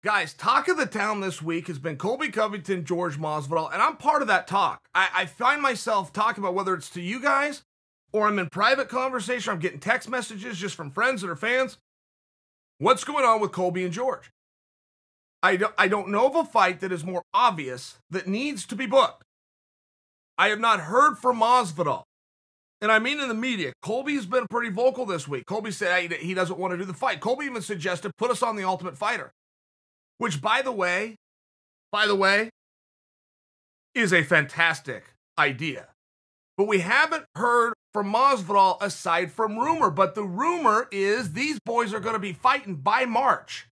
Guys, talk of the town this week has been Colby Covington, George Masvidal, and I'm part of that talk. I find myself talking about whether it's to you guys or I'm in private conversation, I'm getting text messages just from friends that are fans. What's going on with Colby and George? I don't know of a fight that is more obvious that needs to be booked. I have not heard from Masvidal. And I mean in the media. Colby's been pretty vocal this week. Colby said he doesn't want to do the fight. Colby even suggested put us on The Ultimate Fighter. Which, by the way, is a fantastic idea. But we haven't heard from Masvidal aside from rumor. But the rumor is these boys are going to be fighting by March.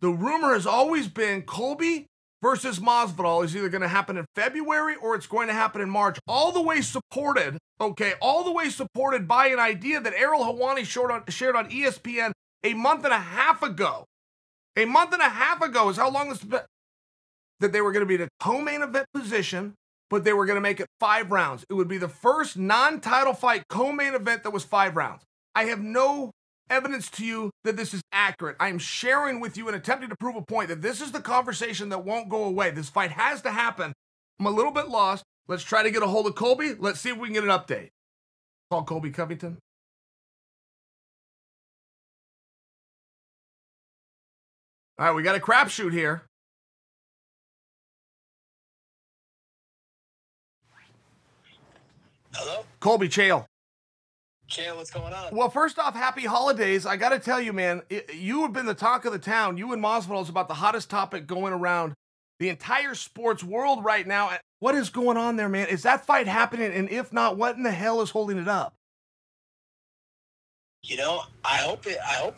The rumor has always been Colby versus Masvidal is either going to happen in February or it's going to happen in March. All the way supported by an idea that Ariel Helwani shared on ESPN a month and a half ago. A month and a half ago is how long this been. That they were going to be in a co-main event position, but they were going to make it 5 rounds. It would be the first non-title fight co-main event that was 5 rounds. I have no evidence to you that this is accurate. I am sharing with you and attempting to prove a point that this is the conversation that won't go away. This fight has to happen. I'm a little bit lost. Let's try to get a hold of Colby. Let's see if we can get an update. Call Colby Covington. All right, we got a crapshoot here. Hello? Colby, Chael. Chael, what's going on? Well, first off, happy holidays. I got to tell you, man, you have been the talk of the town. You and Masvidal is about the hottest topic going around the entire sports world right now. What is going on there, man? Is that fight happening? And if not, what in the hell is holding it up? You know, I hope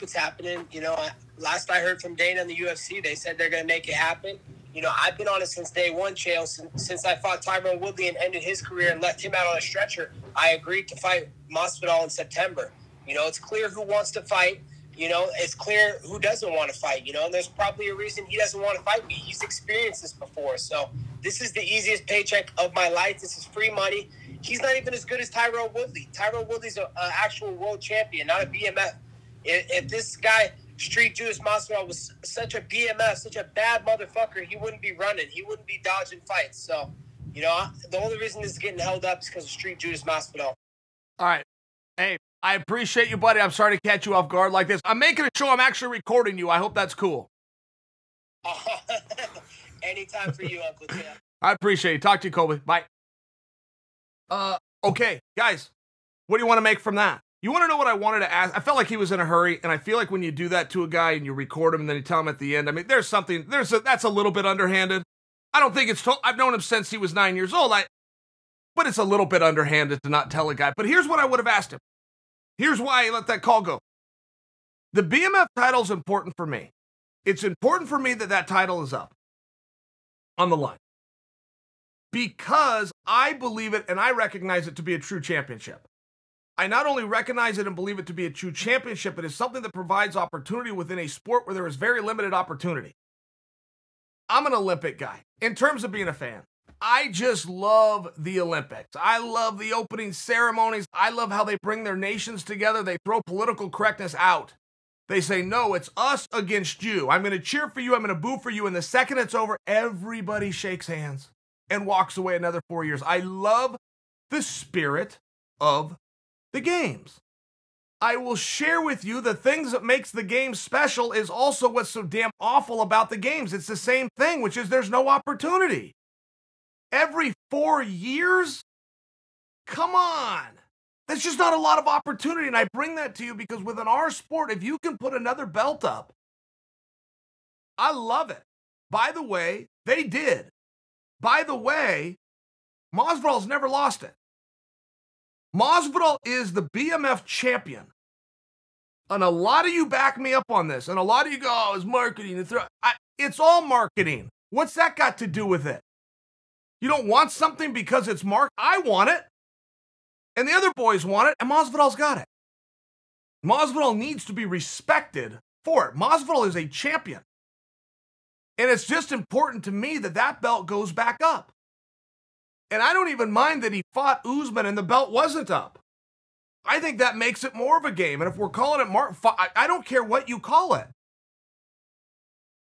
it's happening. You know, last I heard from Dana and the UFC, they said they're going to make it happen. You know, I've been on it since day one, Chael. Since I fought Tyron Woodley and ended his career and left him out on a stretcher, I agreed to fight Masvidal in September. You know, it's clear who wants to fight. You know, it's clear who doesn't want to fight. You know, and there's probably a reason he doesn't want to fight me. He's experienced this before. So this is the easiest paycheck of my life. This is free money. He's not even as good as Tyron Woodley. Tyron Woodley's an actual world champion, not a BMF. If this guy, Street Judas Masvidal, was such a BMF, such a bad motherfucker, he wouldn't be running. He wouldn't be dodging fights. So, you know, the only reason this is getting held up is because of Street Judas Masvidal. All right. Hey, I appreciate you, buddy. I'm sorry to catch you off guard like this. I'm making a show. I'm actually recording you. I hope that's cool. Anytime for you, Uncle Tim. I appreciate it. Talk to you, Colby. Bye. Okay, guys, what do you want to make from that? You want to know what I wanted to ask? I felt like he was in a hurry, and I feel like when you do that to a guy and you record him and then you tell him at the end, I mean, that's a little bit underhanded. I don't think I've known him since he was 9 years old, but it's a little bit underhanded to not tell a guy. But here's what I would have asked him. Here's why I let that call go. The BMF title is important for me. It's important for me that title is up on the line. Because I believe it and I recognize it to be a true championship. I not only recognize it and believe it to be a true championship, it is something that provides opportunity within a sport where there is very limited opportunity. I'm an Olympic guy. In terms of being a fan, I just love the Olympics. I love the opening ceremonies. I love how they bring their nations together. They throw political correctness out. They say, no, it's us against you. I'm going to cheer for you. I'm going to boo for you. And the second it's over, everybody shakes hands and walks away another 4 years. I love the spirit of the games. I will share with you the things that makes the game special is also what's so damn awful about the games. It's the same thing, which is there's no opportunity. Every 4 years? Come on. That's just not a lot of opportunity. And I bring that to you because within our sport, if you can put another belt up, I love it. By the way, they did. By the way, Masvidal's never lost it. Masvidal is the BMF champion. And a lot of you back me up on this. And a lot of you go, oh, it's marketing. It's all marketing. What's that got to do with it? You don't want something because it's marked? I want it. And the other boys want it. And Masvidal's got it. Masvidal needs to be respected for it. Masvidal is a champion. And it's just important to me that belt goes back up. And I don't even mind that he fought Usman and the belt wasn't up. I think that makes it more of a game. And if we're calling it I don't care what you call it.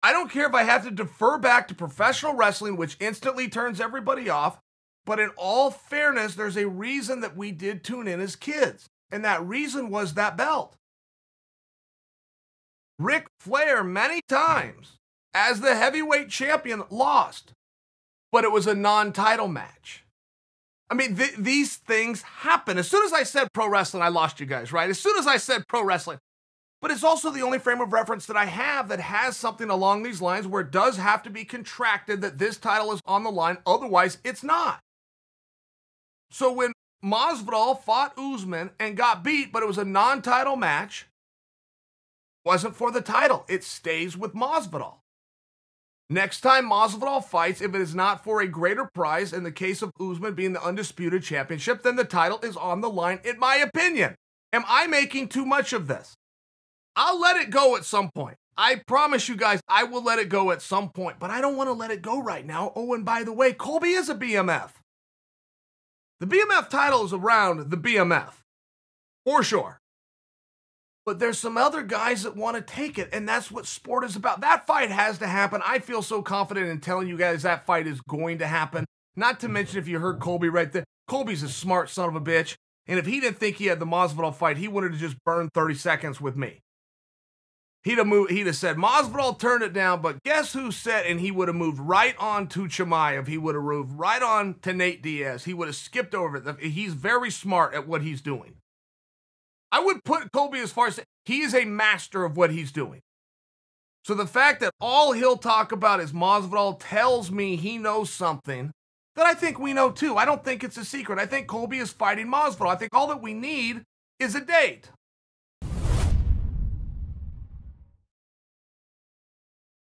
I don't care if I have to defer back to professional wrestling, which instantly turns everybody off. But in all fairness, there's a reason that we did tune in as kids. And that reason was that belt. Ric Flair, many times, as the heavyweight champion, lost. But it was a non-title match. I mean, these things happen. As soon as I said pro wrestling, I lost you guys, right? As soon as I said pro wrestling. But it's also the only frame of reference that I have that has something along these lines where it does have to be contracted that this title is on the line. Otherwise, it's not. So when Masvidal fought Usman and got beat, but it was a non-title match, wasn't for the title. It stays with Masvidal. Next time Masvidal fights, if it is not for a greater prize, in the case of Usman being the undisputed championship, then the title is on the line, in my opinion. Am I making too much of this? I'll let it go at some point. I promise you guys, I will let it go at some point, but I don't want to let it go right now. Oh, and by the way, Colby is a BMF. The BMF title is around the BMF, for sure. But there's some other guys that want to take it, and that's what sport is about. That fight has to happen. I feel so confident in telling you guys that fight is going to happen. Not to mention, if you heard Colby right there, Colby's a smart son of a bitch, and if he didn't think he had the Masvidal fight, he wanted to just burn 30 seconds with me. He'd have said, Masvidal turned it down, but guess who said, and he would have moved right on to Chimaev. He would have moved right on to Nate Diaz. He would have skipped over it. He's very smart at what he's doing. I would put Colby as far as he is a master of what he's doing. So the fact that all he'll talk about is Masvidal tells me he knows something that I think we know too. I don't think it's a secret. I think Colby is fighting Masvidal. I think all that we need is a date.